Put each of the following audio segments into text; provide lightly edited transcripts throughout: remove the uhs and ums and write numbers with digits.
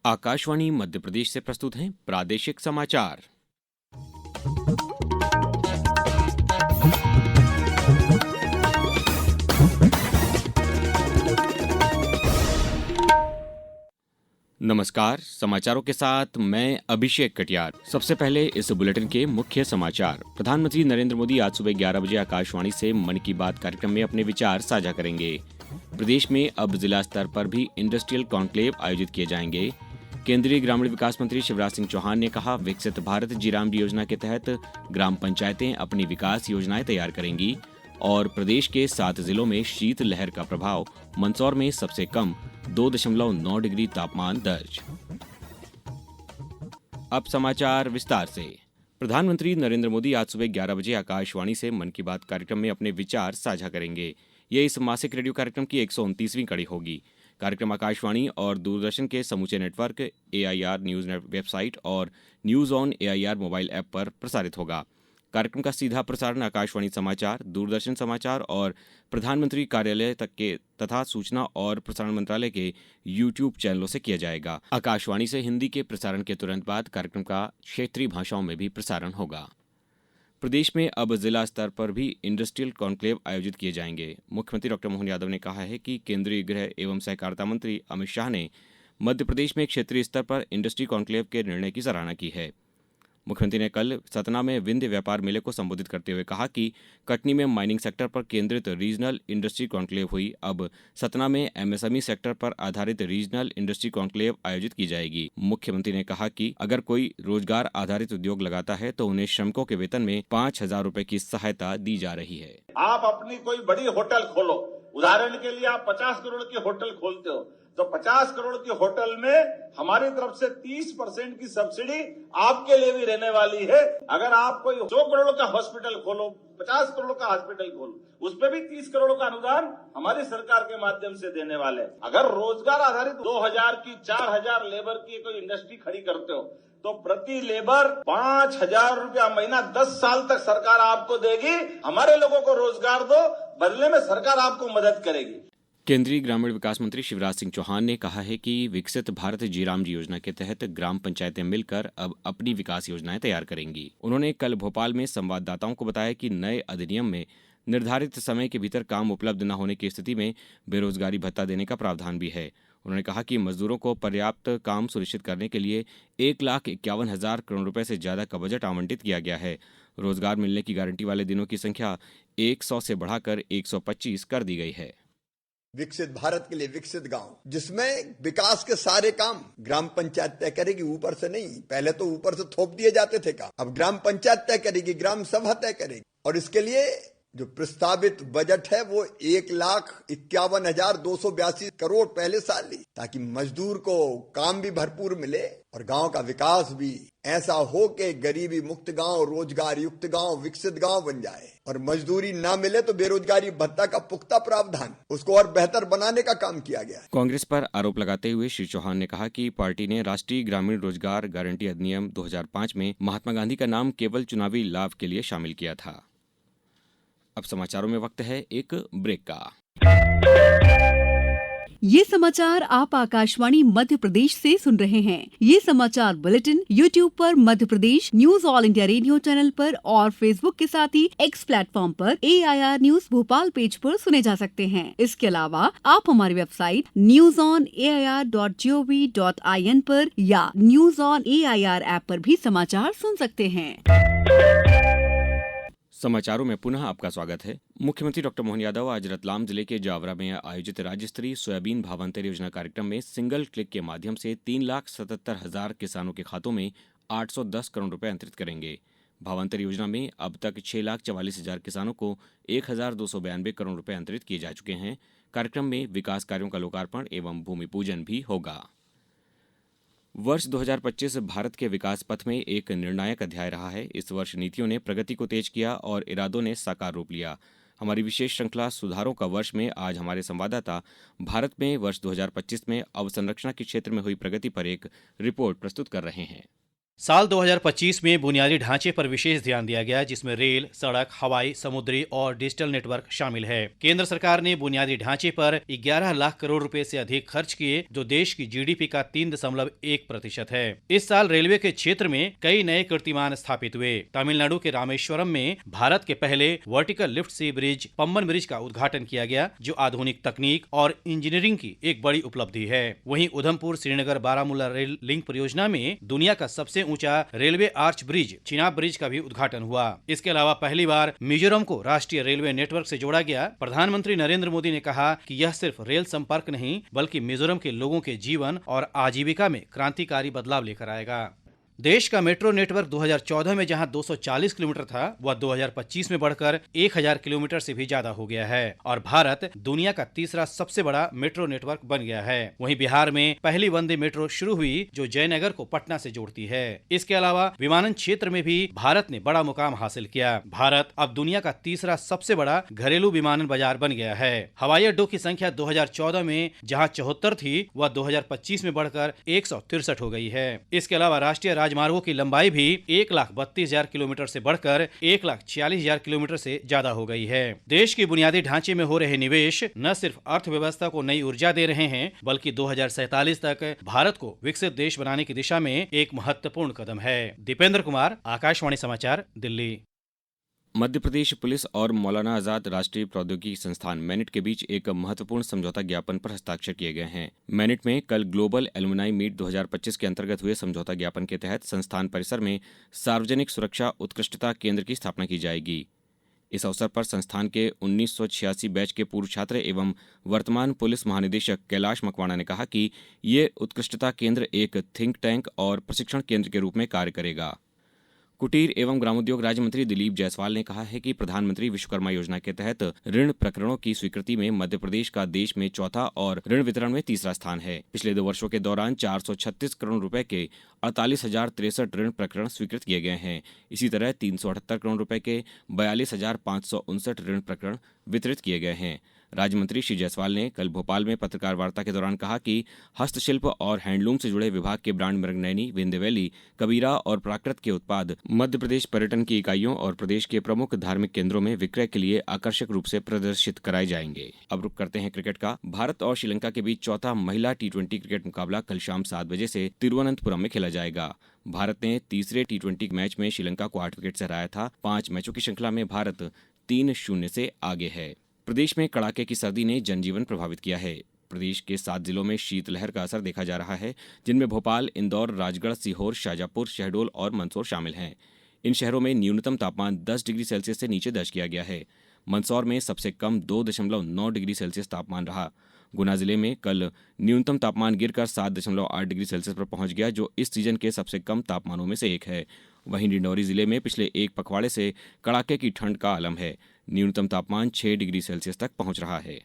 आकाशवाणी मध्य प्रदेश से प्रस्तुत हैं प्रादेशिक समाचार। नमस्कार, समाचारों के साथ मैं अभिषेक कटियार। सबसे पहले इस बुलेटिन के मुख्य समाचार। प्रधानमंत्री नरेंद्र मोदी आज सुबह 11 बजे आकाशवाणी से मन की बात कार्यक्रम में अपने विचार साझा करेंगे। प्रदेश में अब जिला स्तर पर भी इंडस्ट्रियल कॉन्क्लेव आयोजित किए जाएंगे। केंद्रीय ग्रामीण विकास मंत्री शिवराज सिंह चौहान ने कहा, विकसित भारत जी-राम योजना के तहत ग्राम पंचायतें अपनी विकास योजनाएं तैयार करेंगी। और प्रदेश के 7 जिलों में शीत लहर का प्रभाव, मंदसौर में सबसे कम 2.9 डिग्री तापमान दर्ज। अब समाचार विस्तार से। प्रधानमंत्री नरेंद्र मोदी आज सुबह 11 बजे आकाशवाणी से मन की बात कार्यक्रम में अपने विचार साझा करेंगे। ये इस मासिक रेडियो कार्यक्रम की 129वीं कड़ी होगी। कार्यक्रम आकाशवाणी और दूरदर्शन के समूचे नेटवर्क, AIR न्यूज वेबसाइट और news on AIR mobile app पर प्रसारित होगा। कार्यक्रम का सीधा प्रसारण आकाशवाणी समाचार, दूरदर्शन समाचार और प्रधानमंत्री कार्यालय तक के तथा सूचना और प्रसारण मंत्रालय के YouTube चैनलों से किया जाएगा। आकाशवाणी से हिंदी के प्रसारण के तुरंत बाद कार्यक्रम का क्षेत्रीय भाषाओं में भी प्रसारण होगा। प्रदेश में अब जिला स्तर पर भी इंडस्ट्रियल कॉन्क्लेव आयोजित किए जाएंगे। मुख्यमंत्री डॉ. मोहन यादव ने कहा है कि केंद्रीय गृह एवं सहकारिता मंत्री अमित शाह ने मध्य प्रदेश में क्षेत्रीय स्तर पर इंडस्ट्री कॉन्क्लेव के निर्णय की सराहना की है। मुख्यमंत्री ने कल सतना में विंध्य व्यापार मेले को संबोधित करते हुए कहा कि कटनी में माइनिंग सेक्टर पर केंद्रित रीजनल इंडस्ट्री कॉन्क्लेव हुई, अब सतना में MSME सेक्टर पर आधारित रीजनल इंडस्ट्री कॉन्क्लेव आयोजित की जाएगी। मुख्यमंत्री ने कहा कि अगर कोई रोजगार आधारित उद्योग लगाता है तो उन्हें श्रमिकों के वेतन में 5,000 रुपए की सहायता दी जा रही है। आप अपनी कोई बड़ी होटल खोलो, उदाहरण के लिए आप 50 करोड़ की होटल खोलते हो तो 50 करोड़ की होटल में हमारी तरफ से 30% की सब्सिडी आपके लिए भी रहने वाली है। अगर आप कोई 100 करोड़ का हॉस्पिटल खोलो, 50 करोड़ का हॉस्पिटल खोलो, उस पे भी 30 करोड़ का अनुदान हमारी सरकार के माध्यम से देने वाले। अगर रोजगार आधारित 2000 की 4000 लेबर की कोई इंडस्ट्री खड़ी करते हो तो प्रति लेबर 5,000 रुपया महीना 10 साल तक सरकार आपको देगी। हमारे लोगों को रोजगार दो, बदले में सरकार आपको मदद करेगी। केंद्रीय ग्रामीण विकास मंत्री शिवराज सिंह चौहान ने कहा है कि विकसित भारत जी-राम योजना के तहत ग्राम पंचायतें मिलकर अब अपनी विकास योजनाएं तैयार करेंगी। उन्होंने कल भोपाल में संवाददाताओं को बताया कि नए अधिनियम में निर्धारित समय के भीतर काम उपलब्ध न होने की स्थिति में बेरोजगारी भत्ता देने का प्रावधान भी है। उन्होंने कहा कि मजदूरों को पर्याप्त काम सुनिश्चित करने के लिए 1,51,000 करोड़ रुपए से ज्यादा का बजट आवंटित किया गया है। रोजगार मिलने की गारंटी वाले दिनों की संख्या 100 से बढ़ाकर 125 कर दी गई है। विकसित भारत के लिए विकसित गांव, जिसमें विकास के सारे काम ग्राम पंचायत तय करेगी, ऊपर से नहीं। पहले तो ऊपर से थोप दिए जाते थे काम, अब ग्राम पंचायत तय करेगी, ग्राम सभा तय करेगी। और इसके लिए जो प्रस्तावित बजट है वो 1,51,282 करोड़ पहले साल ली, ताकि मजदूर को काम भी भरपूर मिले और गांव का विकास भी ऐसा हो कि गरीबी मुक्त गांव, रोजगार युक्त गांव, विकसित गांव बन जाए। और मजदूरी ना मिले तो बेरोजगारी भत्ता का पुख्ता प्रावधान, उसको और बेहतर बनाने का काम किया गया। कांग्रेस पर आरोप लगाते हुए श्री चौहान ने कहा कि पार्टी ने राष्ट्रीय ग्रामीण रोजगार गारंटी अधिनियम 2005 में महात्मा गांधी का नाम केवल चुनावी लाभ के लिए शामिल किया था। अब समाचारों में वक्त है एक ब्रेक का। ये समाचार आप आकाशवाणी मध्य प्रदेश से सुन रहे हैं। ये समाचार बुलेटिन YouTube पर Madhya Pradesh news All India Radio channel पर और Facebook के साथ ही X प्लेटफॉर्म पर AIR न्यूज भोपाल पेज पर सुने जा सकते हैं। इसके अलावा आप हमारी वेबसाइट newsonair.gov.in पर या न्यूज ऑन AIR ऐप पर भी समाचार सुन सकते हैं। समाचारों में पुनः आपका स्वागत है। मुख्यमंत्री डॉ. मोहन यादव आज रतलाम जिले के जावरा में आयोजित राज्य स्तरीय सोयाबीन भावांतर योजना कार्यक्रम में सिंगल क्लिक के माध्यम से 3,77,000 किसानों के खातों में 810 करोड़ रुपए अंतरित करेंगे। भावांतर योजना में अब तक 6,44,000 किसानों को 1,292 करोड़ रुपए अंतरित किए जा चुके हैं। कार्यक्रम में विकास कार्यों का लोकार्पण एवं भूमि पूजन भी होगा। वर्ष 2025 भारत के विकास पथ में एक निर्णायक अध्याय रहा है। इस वर्ष नीतियों ने प्रगति को तेज किया और इरादों ने साकार रूप लिया। हमारी विशेष श्रृंखला सुधारों का वर्ष में आज हमारे संवाददाता भारत में वर्ष 2025 में अवसंरचना के क्षेत्र में हुई प्रगति पर एक रिपोर्ट प्रस्तुत कर रहे हैं। साल 2025 में बुनियादी ढांचे पर विशेष ध्यान दिया गया, जिसमें रेल, सड़क, हवाई, समुद्री और डिजिटल नेटवर्क शामिल है। केंद्र सरकार ने बुनियादी ढांचे पर 11 लाख करोड़ रुपए से अधिक खर्च किए, जो देश की जीडीपी का 3.1% है। इस साल रेलवे के क्षेत्र में कई नए कीर्तिमान स्थापित हुए। तमिलनाडु के रामेश्वरम में भारत के पहले वर्टिकल लिफ्ट सी ब्रिज पम्बन ब्रिज का उद्घाटन किया गया, जो आधुनिक तकनीक और इंजीनियरिंग की एक बड़ी उपलब्धि है। वहीं उधमपुर श्रीनगर बारामूला रेल लिंक परियोजना में दुनिया का सबसे ऊंचा railway arch bridge Chenab bridge का भी उद्घाटन हुआ। इसके अलावा पहली बार मिजोरम को राष्ट्रीय रेलवे नेटवर्क से जोड़ा गया। प्रधानमंत्री नरेंद्र मोदी ने कहा कि यह सिर्फ रेल संपर्क नहीं, बल्कि मिजोरम के लोगों के जीवन और आजीविका में क्रांतिकारी बदलाव लेकर आएगा। देश का मेट्रो नेटवर्क 2014 में जहां 240 किलोमीटर था, वह 2025 में बढ़कर 1000 किलोमीटर से भी ज्यादा हो गया है और भारत दुनिया का तीसरा सबसे बड़ा मेट्रो नेटवर्क बन गया है। वहीं बिहार में पहली वंदे मेट्रो शुरू हुई, जो जयनगर को पटना से जोड़ती है। इसके अलावा विमानन क्षेत्र में भी भारत ने बड़ा मुकाम हासिल किया। भारत अब दुनिया का तीसरा सबसे बड़ा घरेलू विमानन बाजार बन गया है। हवाई अड्डों की संख्या 2014 में जहाँ 74 थी, वह 2025 में बढ़कर 163 हो गई है। इसके अलावा राष्ट्रीय राजमार्गों की लंबाई भी 1,32,000 किलोमीटर से बढ़कर 1,46,000 किलोमीटर से ज्यादा हो गई है। देश की बुनियादी ढांचे में हो रहे निवेश न सिर्फ अर्थव्यवस्था को नई ऊर्जा दे रहे हैं, बल्कि 2047 तक भारत को विकसित देश बनाने की दिशा में एक महत्वपूर्ण कदम है। दीपेंद्र कुमार, आकाशवाणी समाचार, दिल्ली। मध्य प्रदेश पुलिस और मौलाना आजाद राष्ट्रीय प्रौद्योगिकी संस्थान मैनिट के बीच एक महत्वपूर्ण समझौता ज्ञापन पर हस्ताक्षर किए गए हैं। मैनिट में कल ग्लोबल एलुमनाई मीट 2025 के अंतर्गत हुए समझौता ज्ञापन के तहत संस्थान परिसर में सार्वजनिक सुरक्षा उत्कृष्टता केंद्र की स्थापना की जाएगी। इस अवसर पर संस्थान के 1986 बैच के पूर्व छात्र एवं वर्तमान पुलिस महानिदेशक कैलाश मकवाना ने कहा कि ये उत्कृष्टता केंद्र एक थिंक टैंक और प्रशिक्षण केंद्र के रूप में कार्य करेगा। कुटीर एवं ग्रामोद्योग राज्य मंत्री दिलीप जायसवाल ने कहा है कि प्रधानमंत्री विश्वकर्मा योजना के तहत ऋण प्रकरणों की स्वीकृति में मध्य प्रदेश का देश में चौथा और ऋण वितरण में तीसरा स्थान है। पिछले 2 वर्षों के दौरान 436 करोड़ रुपए के 48,063 ऋण प्रकरण स्वीकृत किए गए हैं। इसी तरह 378 करोड़ रुपए के 42,559 ऋण प्रकरण वितरित किए गए हैं। राज्य मंत्री श्री जायसवाल ने कल भोपाल में पत्रकार वार्ता के दौरान कहा कि हस्तशिल्प और हैंडलूम से जुड़े विभाग के ब्रांड मृगनयनी, विंध्य वैली, कबीरा और प्राकृत के उत्पाद मध्य प्रदेश पर्यटन की इकाइयों और प्रदेश के प्रमुख धार्मिक केंद्रों में विक्रय के लिए आकर्षक रूप से प्रदर्शित कराए जाएंगे। अब रुक करते हैं क्रिकेट का। भारत और श्रीलंका के बीच चौथा महिला T20 क्रिकेट मुकाबला कल शाम 7 बजे से तिरुवनंतपुरम में खेला जाएगा। भारत ने तीसरे T20 मैच में श्रीलंका को 8 विकेट से हराया था। 5 मैचों की श्रृंखला में भारत 3-0 से आगे है। प्रदेश में कड़ाके की सर्दी ने जनजीवन प्रभावित किया है। प्रदेश के 7 जिलों में शीतलहर का असर देखा जा रहा है, जिनमें भोपाल, इंदौर, राजगढ़, सीहोर, शाजापुर, शहडोल और मंदसौर शामिल हैं। इन शहरों में न्यूनतम तापमान 10 डिग्री सेल्सियस से नीचे दर्ज किया गया है। मंदसौर में सबसे कम 2.9 डिग्री सेल्सियस तापमान रहा। गुना जिले में कल न्यूनतम तापमान गिरकर 7.8 डिग्री सेल्सियस पर पहुंच गया, जो इस सीजन के सबसे कम तापमानों में से एक है। वहीं डिंडौरी जिले में पिछले एक पखवाड़े से कड़ाके की ठंड का आलम है। न्यूनतम तापमान 6 डिग्री सेल्सियस तक पहुंच रहा है।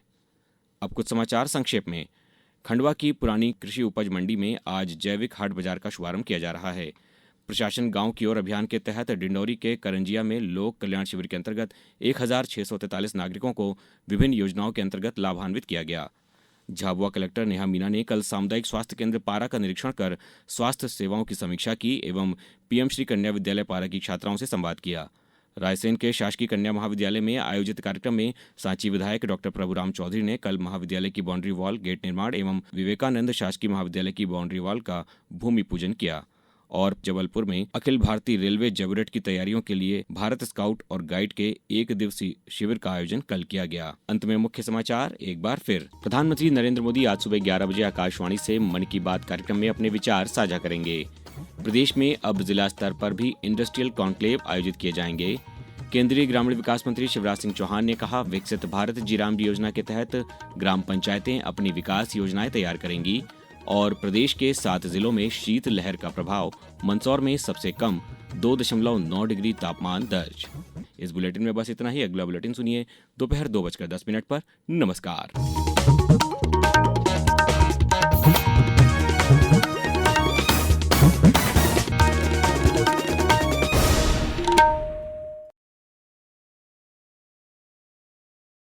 अब कुछ समाचार संक्षेप में। खंडवा की पुरानी कृषि उपज मंडी में आज जैविक हाट बाजार का शुभारंभ किया जा रहा है। प्रशासन गांव की ओर अभियान के तहत डिंडौरी के करंजिया में लोक कल्याण शिविर के अंतर्गत 1643 नागरिकों को विभिन्न योजनाओं के अंतर्गत लाभान्वित किया गया। झाबुआ कलेक्टर नेहा मीना ने कल सामुदायिक स्वास्थ्य केंद्र पारा का निरीक्षण कर स्वास्थ्य सेवाओं की समीक्षा की एवं पीएम श्री कन्या विद्यालय पारा की छात्राओं से संवाद किया। रायसेन के शासकीय कन्या महाविद्यालय में आयोजित कार्यक्रम में सांची विधायक डॉक्टर प्रभुराम चौधरी ने कल महाविद्यालय की बाउंड्री वॉल, गेट निर्माण एवं विवेकानंद शासकीय महाविद्यालय की बाउंड्री वॉल का भूमि पूजन किया। और जबलपुर में अखिल भारतीय रेलवे जेबुरेट की तैयारियों के लिए भारत स्काउट और गाइड के 1 दिवसीय शिविर का आयोजन कल किया गया। अंत में मुख्य समाचार एक बार फिर। प्रधानमंत्री नरेंद्र मोदी आज सुबह 11 बजे आकाशवाणी से मन की बात कार्यक्रम में अपने विचार साझा करेंगे। प्रदेश में अब जिला स्तर पर भी इंडस्ट्रियल कॉन्क्लेव आयोजित किए जाएंगे। केंद्रीय ग्रामीण विकास मंत्री शिवराज सिंह चौहान ने कहा, विकसित भारत जीरामडी योजना के तहत ग्राम पंचायतें अपनी विकास योजनाएं तैयार करेंगी। और प्रदेश के 7 जिलों में शीत लहर का प्रभाव, मंदसौर में सबसे कम 2.9 डिग्री तापमान दर्ज। इस बुलेटिन में बस इतना ही। अगला बुलेटिन सुनिए दोपहर 2:10 पर। नमस्कार।